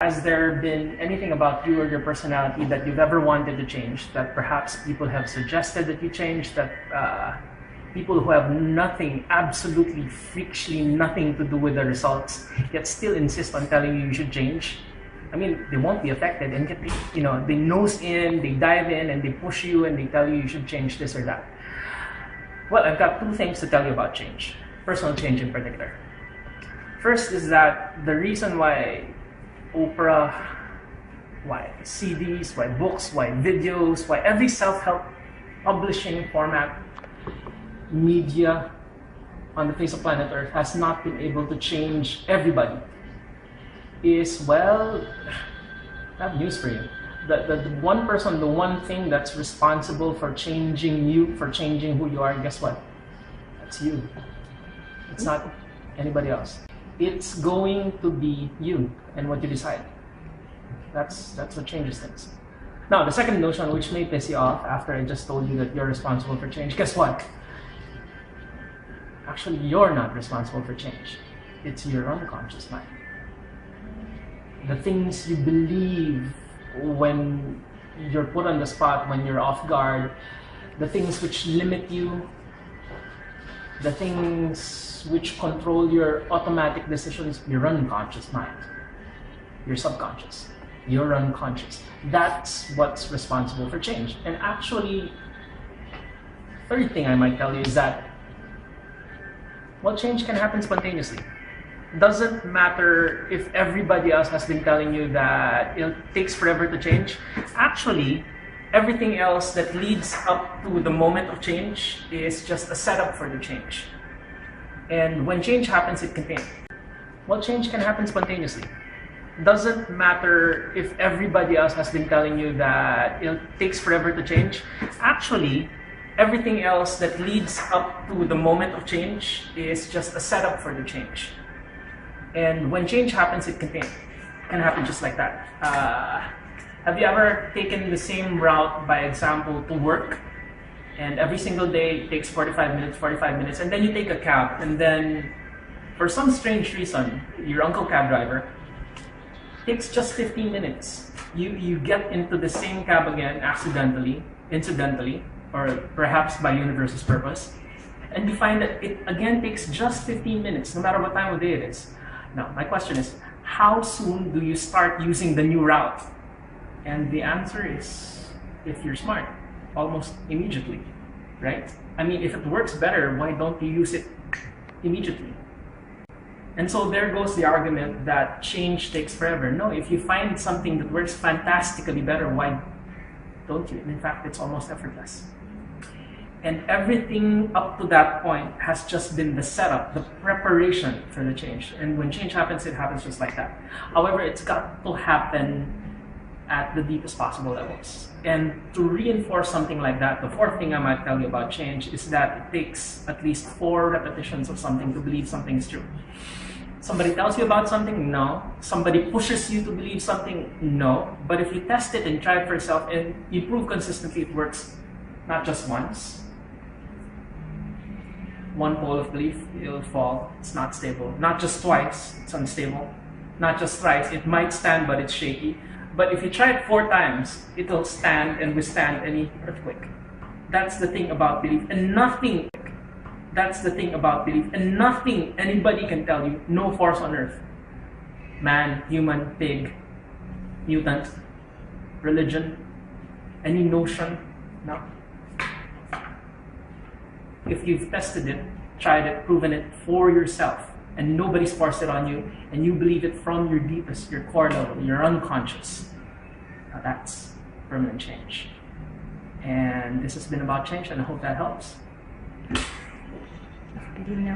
Has there been anything about you or your personality that you've ever wanted to change, that perhaps people have suggested that you change, that people who have nothing, absolutely freakishly nothing to do with the results, yet still insist on telling you should change? I mean, they won't be affected, and yet they nose in, they dive in, and they push you, and they tell you should change this or that. Well, I've got two things to tell you about change, personal change in particular. First is that the reason why Oprah, why CDs, why books, why videos, why every self-help publishing format, media on the face of planet Earth has not been able to change everybody is, well, I have news for you. The one person, the one thing that's responsible for changing you, for changing who you are, guess what? That's you. It's not anybody else. It's going to be you and what you decide. That's what changes things. Now, the second notion, which may piss you off after I just told you that you're responsible for change, guess what? Actually, you're not responsible for change. It's your unconscious mind. The things you believe when you're put on the spot, when you're off guard, the things which limit you, the things which control your automatic decisions, your unconscious mind, your subconscious, your unconscious. That's what's responsible for change. And actually, third thing I might tell you is that, well, change can happen spontaneously. Doesn't matter if everybody else has been telling you that it takes forever to change. Actually, everything else that leads up to the moment of change is just a setup for the change. And when change happens, it can pain. Well, change can happen spontaneously. Doesn't matter if everybody else has been telling you that it takes forever to change. Actually, everything else that leads up to the moment of change is just a setup for the change. And when change happens, it can pain. It can happen just like that. Have you ever taken the same route, by example, to work? And every single day it takes 45 minutes, and then you take a cab, and then for some strange reason, your uncle cab driver takes just 15 minutes. You get into the same cab again accidentally, incidentally, or perhaps by universe's purpose, and you find that it again takes just 15 minutes, no matter what time of day it is. Now, my question is, how soon do you start using the new route? And the answer is, if you're smart, almost immediately, right? I mean, if it works better, why don't you use it immediately? And so there goes the argument that change takes forever. No, if you find something that works fantastically better, why don't you? In fact, it's almost effortless. And everything up to that point has just been the setup, the preparation for the change. And when change happens, it happens just like that. However, it's got to happen at the deepest possible levels. And to reinforce something like that, the fourth thing I might tell you about change is that it takes at least 4 repetitions of something to believe something is true. Somebody tells you about something? No. Somebody pushes you to believe something? No. But if you test it and try it for yourself and you prove consistently it works, not just once. One pole of belief, it'll fall, it's not stable. Not just twice, it's unstable. Not just thrice, it might stand but it's shaky. But if you try it 4 times, it'll stand and withstand any earthquake. That's the thing about belief. And nothing, that's the thing about belief. And nothing anybody can tell you, no force on earth. Man, human, pig, mutant, religion, any notion, no. If you've tested it, tried it, proven it for yourself, and nobody's forced it on you, and you believe it from your deepest, your core level, your unconscious, now that's permanent change. And this has been about change, and I hope that helps. Good evening,